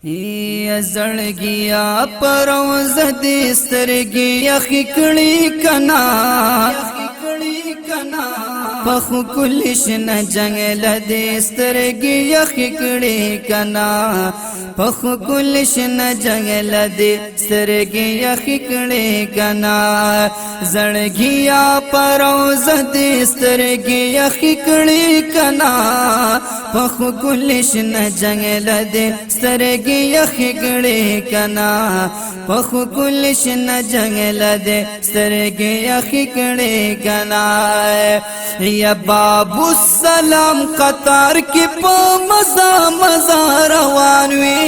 یا زړګیا پروز دې سترګې یخې کړي کنا پخو کلش نه جنگل دې سترګې یخې کړي کنا پخو کلش نه جنگل دې سترګې یخې کړي کنا زړګیا پروز دې سترګې یخې کړي کنا پخو کلش نه جنگل دې سترګې یخې کړي کنا پخو کلش نه جنگل دې سترګې یخې کړي کنا یا بابو السلام قطار کی پا مزا مزا روان وی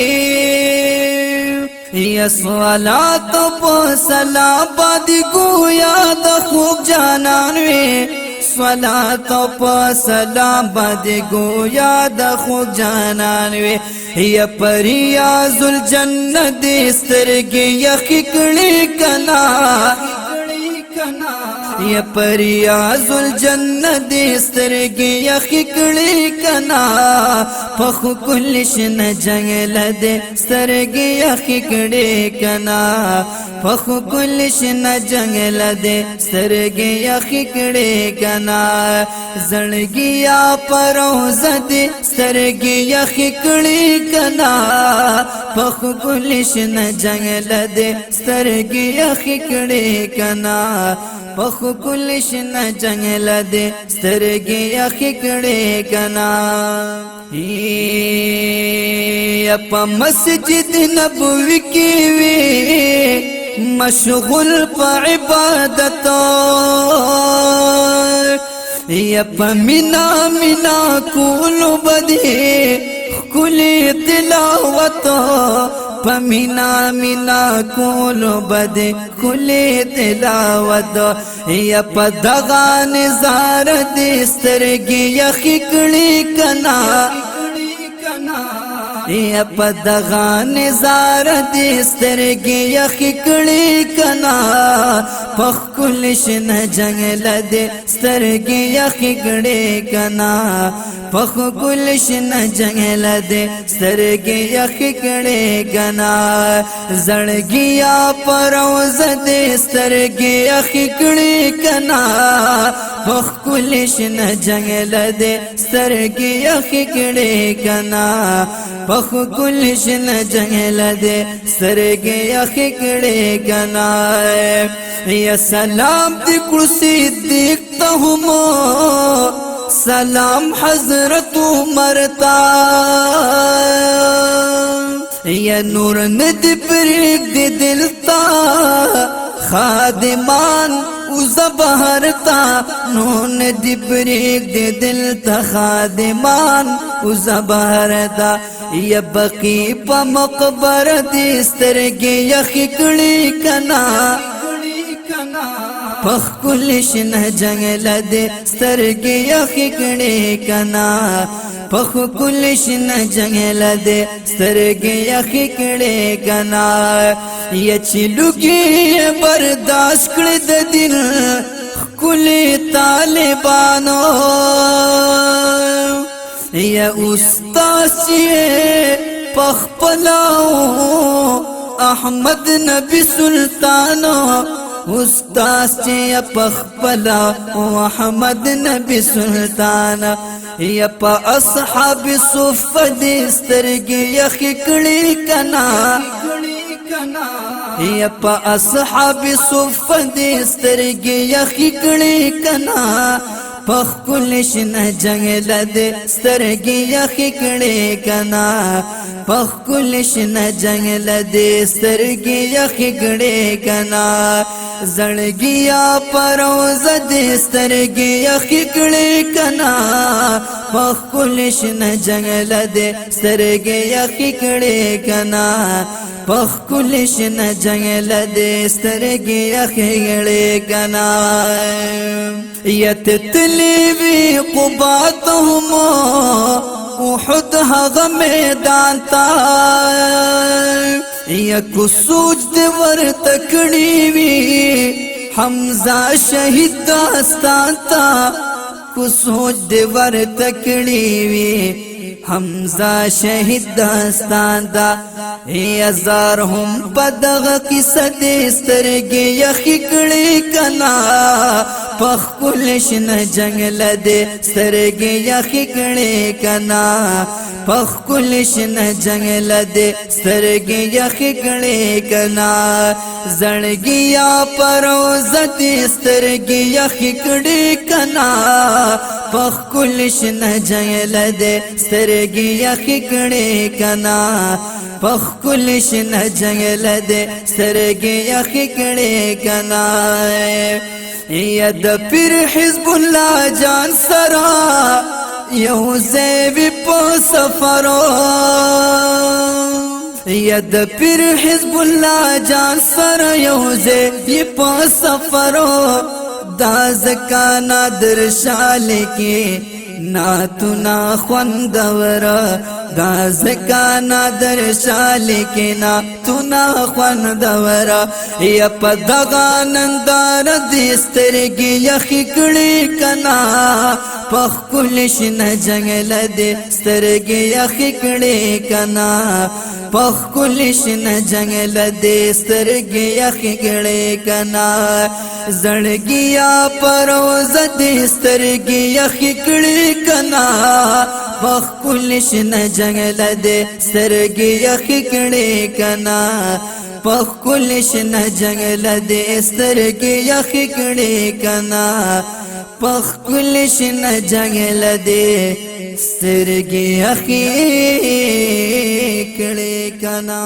یا صلات پا سلام بادی گویا د خوب جانان وی صلات پا سلام بادی گویا د خوب جانان وی یا پریاز الجنت سترګې یخې کړي کنا یا پریاز الجنت سترګې یخې کړي کنا پخو کلش نه جنگل دې سترګې یخې کړي کنا پخو کلش نه جنگل دې سترګې یخې کړي کنا زړګیا پروز دې سترګې یخې کړي کنا پخو کلش نه جنگل دې سترګې یخې کړي کنا پخو کلش نه جنگل دې سترګې یخې کړي کنا یا په مسجد نبوي کې وي مشغول په عبادت یا په مینا مینا کولو بده کلی تلاوت پمینا مینا کولو بده کلی تلاوت یا پدغا نظار دې سترګې یخې کړي کنا یا پدغا نظار دې سترګې یخې کړي کنا پخ کلش نه جنگل دې سترګې یخې کړي کنا پخ کلش نه جنگل دې سترګې یخې کړي کنا زړګیا پروز دې سترګې یخې کړي کنا پخ کلش نه جنگل دې سترګې یخې کړي کنا پخ کلش نه جنگل دې سترګې یخې کړي کنا یا سلام دې کړو صدیق ته هم سلام حضرت عمر تا یا نور ند پرېږ دې دل تا خادمان زبهر تا نون دی پریگ دی دل تا خادمان زبهر تا یا بقی پا مقبر دی سترګې یخې کړي کنا پخ کلش نه جنگل دې سترګې یخې کړي کنا پخ کلش نه جنگل دې سترګې یخې کړي کنا یا چې لوګي برداشت کړې د دل کلی طالبانو یا استاد چې پخپلاو احمد نبی سلطانو استاد چې پخپلا احمد نبی سلطان یا په اصحاب صفه دې سترګې یخې کړي کنا یا په اصحاب صفه دې سترګې یخې کړي کنا پخ کلش نه جنگل دې سترګې یخې کړي کنا پخ کلش نه جنگل دې سترګې یخې کړي کنا زړګیا پروز دې سترګې یخې کړي کنا پخ کلش نه جنگل دې سترګې یخې کړي کنا پخ کلش نه جنگل دې سترګې یخې کړي کنا یتتلی وی قبات هم احد هغه میدان تا یکو سوچ دې ورته کړي وی حمزه شهید داستان تا کو سوچ دې ورته کړي وی حمزه شهید داستان دا هزار هم پدغه قصه دې سترګې یخې کړې کنا پخپل شنه جنگل دې سترګې یخې کړې کنا پخپل شنه جنگل دې سترګې یخې کړې کنا زړګیا پروز دې سترګې یخې کړې کنا پخپل شنه جنگل دې سترګې یخې کړې کنا پخپل شنه جنگل دې سترګې یخې کړې کنا یا د پیر حزب الله جان سرا یو زیوی په سفرو یا د پیر حزب الله جان سرا یو زیوی په سفرو دا زکانا در شال کې ناتنا خوندورا دا زکانا در شال کې ناتنا خوندورا یا پدغا نندار دې سترګې یخې کړې کنا پخپل شنه جنگل دې سترګې یخې کړې کنا پخپل شنه جنگل دې سترګې یخې کړې کنا زړګیا پروز دې سترګې یخې کړې کنا پخپل شنه جنگل دې سترګې یخې کړې کنا پخپل شنه جنگل دې سترګې یخې کړې کنا پخپل شنه جنگل دې سترګې یخې کړې کنا